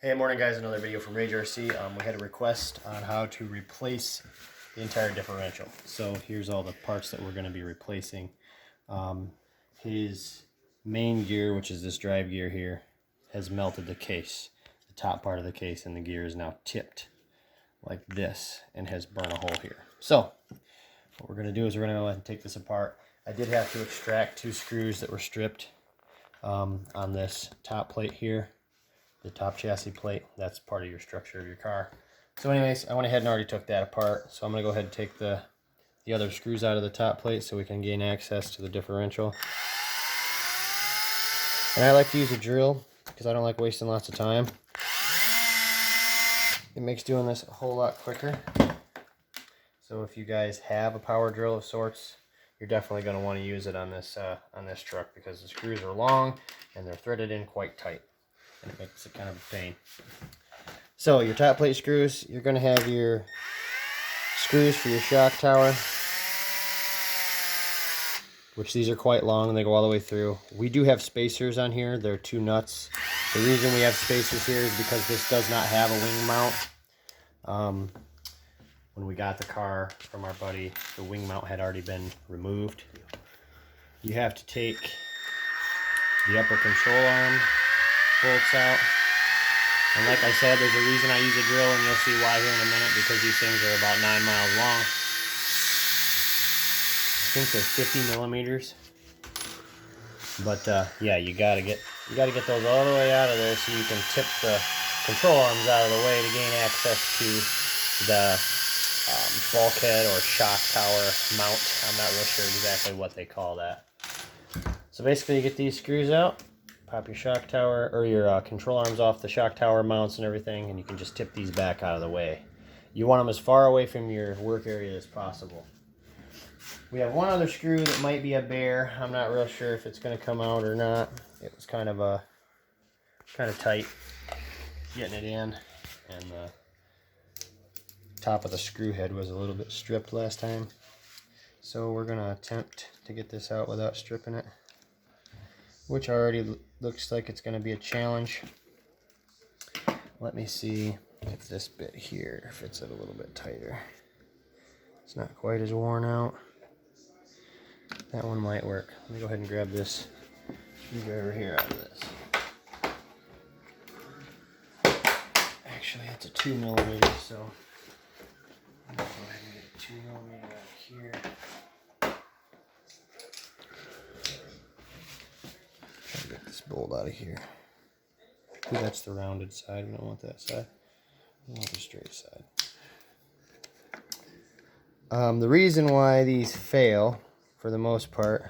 Hey, morning guys, another video from Rage RC. We had a request on how to replace the entire differential. So here's all the parts that we're going to be replacing. His main gear, which is this drive gear here, has melted the case. The top part of the case, and the gear is now tipped like this and has burned a hole here. So what we're going to do is we're going to go ahead and take this apart. I did have to extract 2 screws that were stripped on this top plate here. The top chassis plate, that's part of your structure of your car. So anyways, I went ahead and already took that apart. So I'm going to go ahead and take the other screws out of the top plate so we can gain access to the differential. And I like to use a drill because I don't like wasting lots of time. It makes doing this a whole lot quicker. So if you guys have a power drill of sorts, you're definitely going to want to use it on this truck because the screws are long and they're threaded in quite tight. And it makes it kind of a pain. So your top plate screws, you're going to have your screws for your shock tower, which these are quite long. They go all the way through. We do have spacers on here. They're 2 nuts. The reason we have spacers here is because this does not have a wing mount. When we got the car from our buddy, the wing mount had already been removed. You have to take the upper control arm bolts out, and like I said, there's a reason I use a drill, and you'll see why here in a minute, because these things are about 9 miles long. I think they're 50 millimeters, but yeah, you gotta get those all the way out of there so you can tip the control arms out of the way to gain access to the bulkhead or shock tower mount. I'm not real sure exactly what they call that. So basically, you get these screws out, pop your shock tower or your control arms off the shock tower mounts and everything, and you can just tip these back out of the way. You want them as far away from your work area as possible. We have one other screw that might be a bear. I'm not real sure if it's going to come out or not. It was kind of tight getting it in, and the top of the screw head was a little bit stripped last time. So we're going to attempt to get this out without stripping it, which already looks like it's going to be a challenge. Let me see if this bit here fits it a little bit tighter. It's not quite as worn out. That one might work. Let me go ahead and grab this screwdriver here out of this. Actually, it's a 2 millimeter, so I'm going to go ahead and get a 2 millimeter out here. Get this bolt out of here. Ooh, that's the rounded side. We don't want that side. We want the straight side. The reason why these fail, for the most part...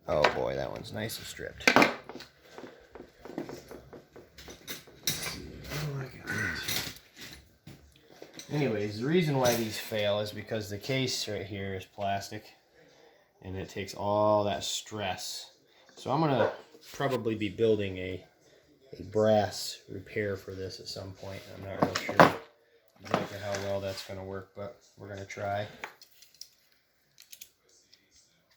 Oh boy, that one's nice and stripped. Oh my gosh. Anyways, the reason why these fail is because the case right here is plastic, and it takes all that stress. So I'm going to probably be building a brass repair for this at some point. I'm not real sure exactly how well that's going to work, but we're going to try.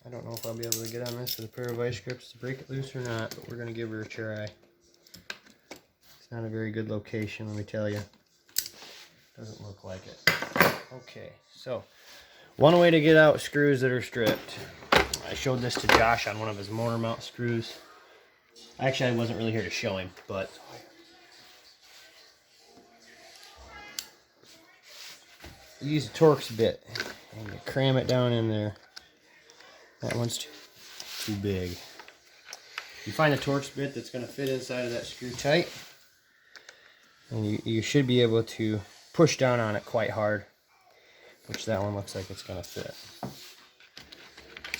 I don't know if I'll be able to get on this with a pair of vice grips to break it loose or not, but we're going to give her a try. It's not a very good location, let me tell you. Doesn't look like it. Okay, so one way to get out screws that are stripped. I showed this to Josh on one of his motor mount screws. Actually, I wasn't really here to show him, but you use a Torx bit and you cram it down in there. That one's too big. You find a Torx bit that's going to fit inside of that screw tight, and you should be able to push down on it quite hard, which that one looks like it's going to fit.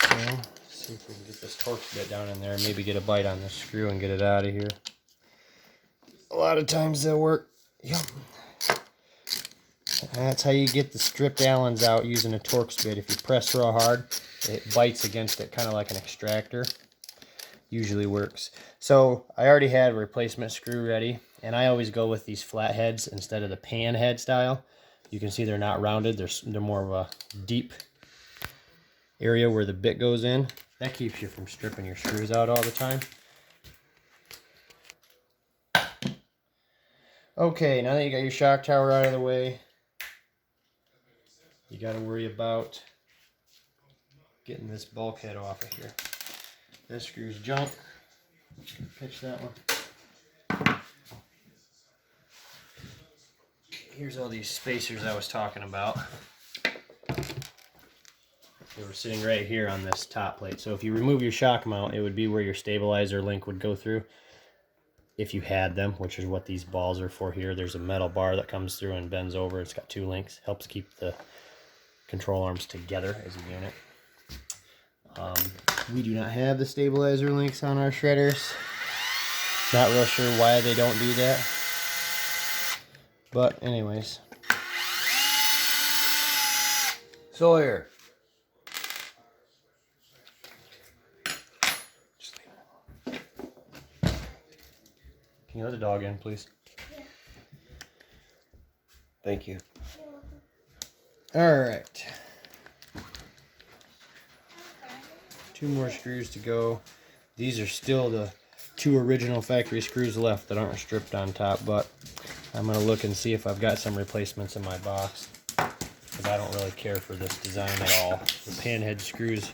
So, let's see if we can get this Torx bit down in there and maybe get a bite on this screw and get it out of here. A lot of times they'll work. Yep. That's how you get the stripped Allens out, using a Torx bit. If you press real hard, it bites against it, kind of like an extractor. Usually works. So I already had a replacement screw ready, and I always go with these flat heads instead of the pan head style. You can see they're not rounded. They're more of a deep area where the bit goes in. That keeps you from stripping your screws out all the time. Okay, now that you got your shock tower out of the way, you got to worry about getting this bulkhead off of here. This screw's junk. Pitch that one. Here's all these spacers I was talking about. They were sitting right here on this top plate. So if you remove your shock mount, it would be where your stabilizer link would go through. If you had them, which is what these balls are for here. There's a metal bar that comes through and bends over. It's got 2 links. Helps keep the control arms together as a unit. We do not have the stabilizer links on our shredders. Not real sure why they don't do that. But anyways. Sawyer. Can you let the dog in, please? Yeah. Thank you. All right. 2 more screws to go. These are still the 2 original factory screws left that aren't stripped on top, but I'm going to look and see if I've got some replacements in my box, because I don't really care for this design at all. The panhead screws,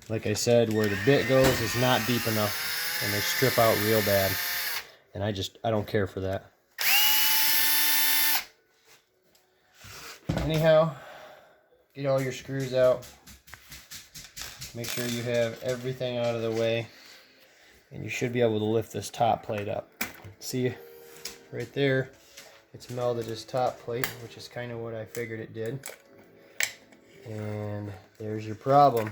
like I said, where the bit goes is not deep enough, and they strip out real bad, and I don't care for that. Anyhow, get all your screws out. Make sure you have everything out of the way, and you should be able to lift this top plate up. See, right there, it's melded this top plate, which is kind of what I figured it did. And there's your problem.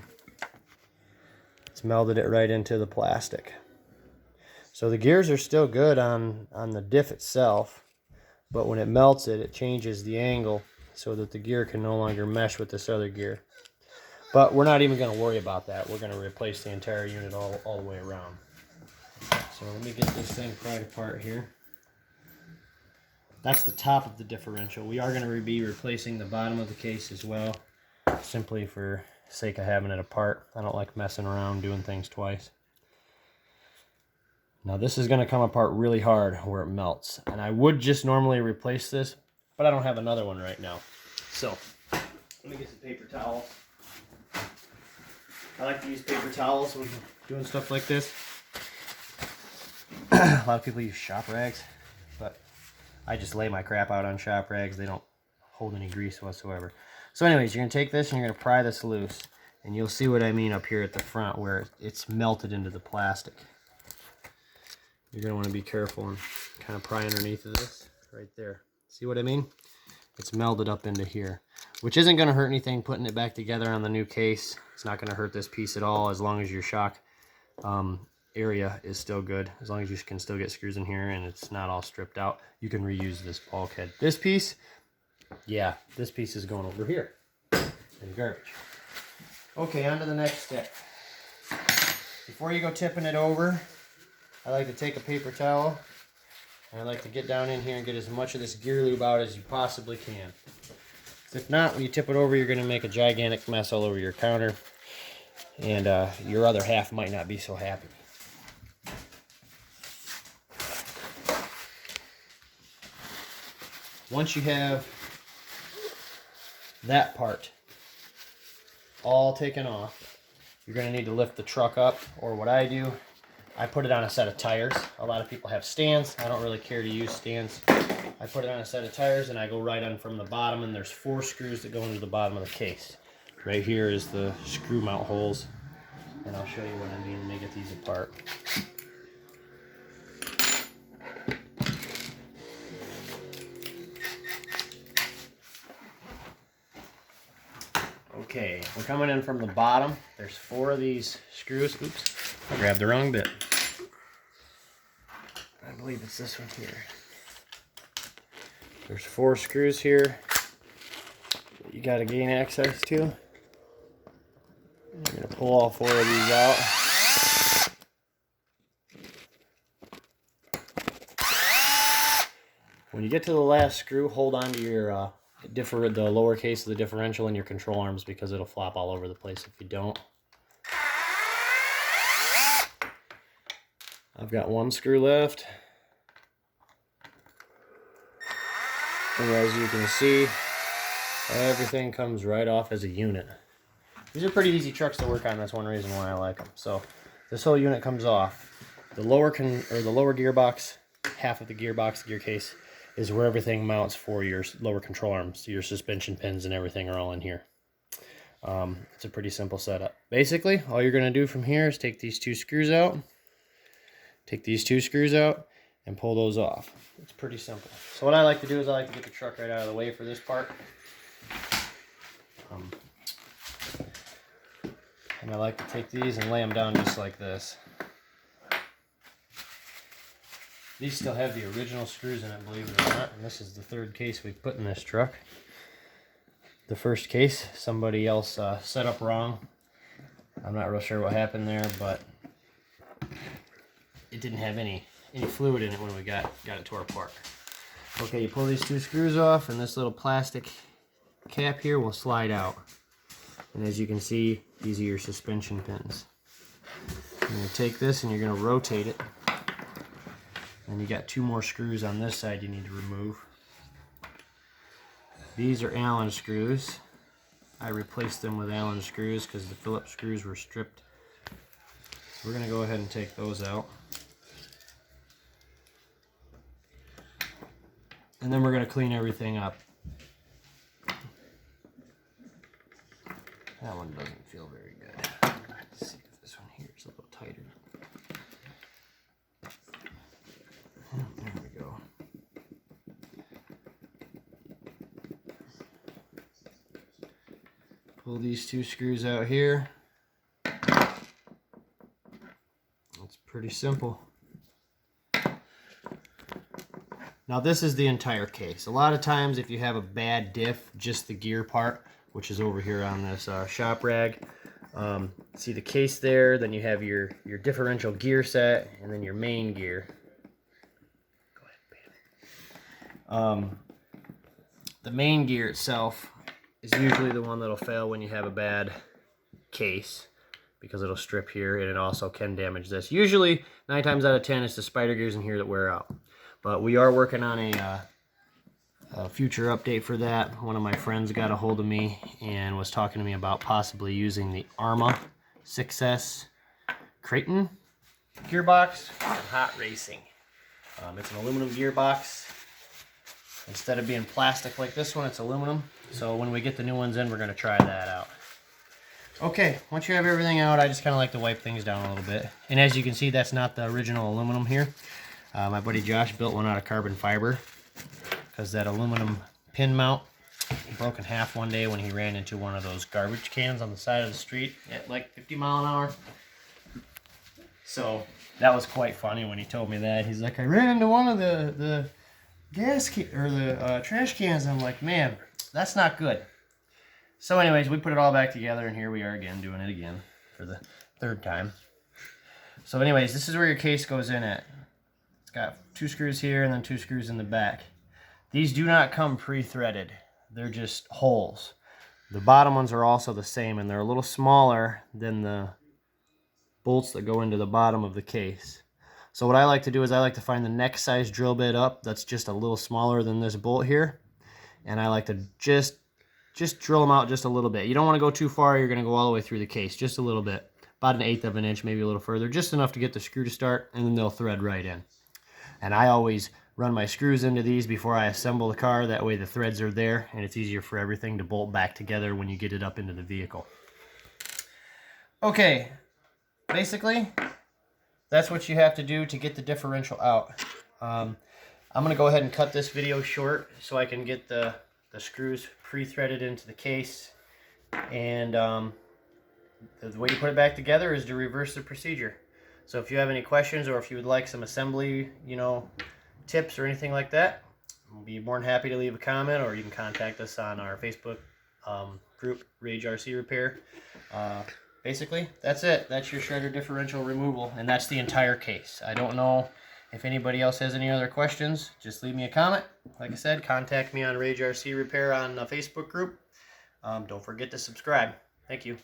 It's melded it right into the plastic. So the gears are still good on the diff itself, but when it melts it, it changes the angle so that the gear can no longer mesh with this other gear. But we're not even going to worry about that. We're going to replace the entire unit all the way around. So let me get this thing pried apart here. That's the top of the differential. We are going to be replacing the bottom of the case as well, simply for sake of having it apart. I don't like messing around doing things twice. Now this is going to come apart really hard where it melts. And I would just normally replace this, but I don't have another one right now. So let me get some paper towels. I like to use paper towels when doing stuff like this. A lot of people use shop rags, but I just lay my crap out on shop rags. They don't hold any grease whatsoever. So anyways, you're going to take this and you're going to pry this loose. And you'll see what I mean up here at the front where it's melted into the plastic. You're going to want to be careful and kind of pry underneath of this right there. See what I mean? It's melded up into here, which isn't going to hurt anything putting it back together on the new case. It's not going to hurt this piece at all as long as your shock area is still good. As long as you can still get screws in here and it's not all stripped out, you can reuse this bulkhead. This piece, yeah, this piece is going over here in garbage. Okay, on to the next step. Before you go tipping it over, I like to take a paper towel and I like to get down in here and get as much of this gear lube out as you possibly can. If not, when you tip it over, you're going to make a gigantic mess all over your counter, and your other half might not be so happy. Once you have that part all taken off, you're going to need to lift the truck up, or what I do, I put it on a set of tires. A lot of people have stands. I don't really care to use stands. I put it on a set of tires and I go right on from the bottom, and there's 4 screws that go into the bottom of the case. Right here is the screw mount holes, and I'll show you what I mean when I get these apart. Okay, we're coming in from the bottom. There's 4 of these screws. Oops, I grabbed the wrong bit. I believe it's this one here. There's 4 screws here that you got to gain access to. You're going to pull all 4 of these out. When you get to the last screw, hold on to your the lower case of the differential and your control arms, because it'll flop all over the place if you don't. I've got 1 screw left. And as you can see, everything comes right off as a unit. These are pretty easy trucks to work on. That's one reason why I like them. So this whole unit comes off. The lower gearbox, half of the gearbox, gear case, is where everything mounts for your lower control arms. Your suspension pins and everything are all in here. It's a pretty simple setup. Basically, all you're going to do from here is take these two screws out, and pull those off. It's pretty simple. So what I like to do is I like to get the truck right out of the way for this part. And I like to take these and lay them down just like this. These still have the original screws in it, believe it or not, and this is the third case we've put in this truck. The first case, somebody else set up wrong. I'm not real sure what happened there, but it didn't have any fluid in it when we got it tore apart. Okay, you pull these two screws off, and this little plastic cap here will slide out. And as you can see, these are your suspension pins. You're going to take this and you're going to rotate it. And you got two more screws on this side you need to remove. These are Allen screws. I replaced them with Allen screws because the Phillips screws were stripped. So we're going to go ahead and take those out. And then we're going to clean everything up. That one doesn't feel very good. Let's see if this one here is a little tighter. There we go. Pull these two screws out here. It's pretty simple. Now this is the entire case. A lot of times if you have a bad diff, just the gear part, which is over here on this shop rag. See the case there, then you have your differential gear set, and then your main gear. Go ahead, the main gear itself is usually the one that'll fail when you have a bad case, because it'll strip here, and it also can damage this. Usually, 9 times out of 10, it's the spider gears in here that wear out. But we are working on a future update for that. One of my friends got a hold of me and was talking to me about possibly using the Arma 6S Creighton gearbox on hot racing. It's an aluminum gearbox. Instead of being plastic like this one, it's aluminum. So when we get the new ones in, we're going to try that out. Okay, once you have everything out, I just kind of like to wipe things down a little bit. And as you can see, that's not the original aluminum here. My buddy Josh built one out of carbon fiber because that aluminum pin mount broke in half one day when he ran into one of those garbage cans on the side of the street at like 50 miles an hour. So that was quite funny when he told me that. He's like, I ran into one of the trash cans. I'm like, man, that's not good. So anyways, we put it all back together, and here we are again doing it again for the third time. So anyways, this is where your case goes in at. It's got 2 screws here and then 2 screws in the back. These do not come pre-threaded. They're just holes. The bottom ones are also the same, and they're a little smaller than the bolts that go into the bottom of the case. So what I like to do is I like to find the next size drill bit up that's just a little smaller than this bolt here. And I like to just drill them out just a little bit. You don't want to go too far. You're going to go all the way through the case, just a little bit. About 1/8 of an inch, maybe a little further. Just enough to get the screw to start, and then they'll thread right in. And I always run my screws into these before I assemble the car. That way the threads are there, and it's easier for everything to bolt back together when you get it up into the vehicle. Okay, basically, that's what you have to do to get the differential out. I'm going to go ahead and cut this video short so I can get the screws pre-threaded into the case. And the way you put it back together is to reverse the procedure. So if you have any questions, or if you would like some assembly, tips or anything like that, I'll be more than happy to leave a comment, or you can contact us on our Facebook group, Rage RC Repair. Basically, that's it. That's your shredder differential removal, and that's the entire case. I don't know if anybody else has any other questions. Just leave me a comment. Like I said, contact me on Rage RC Repair on the Facebook group. Don't forget to subscribe. Thank you.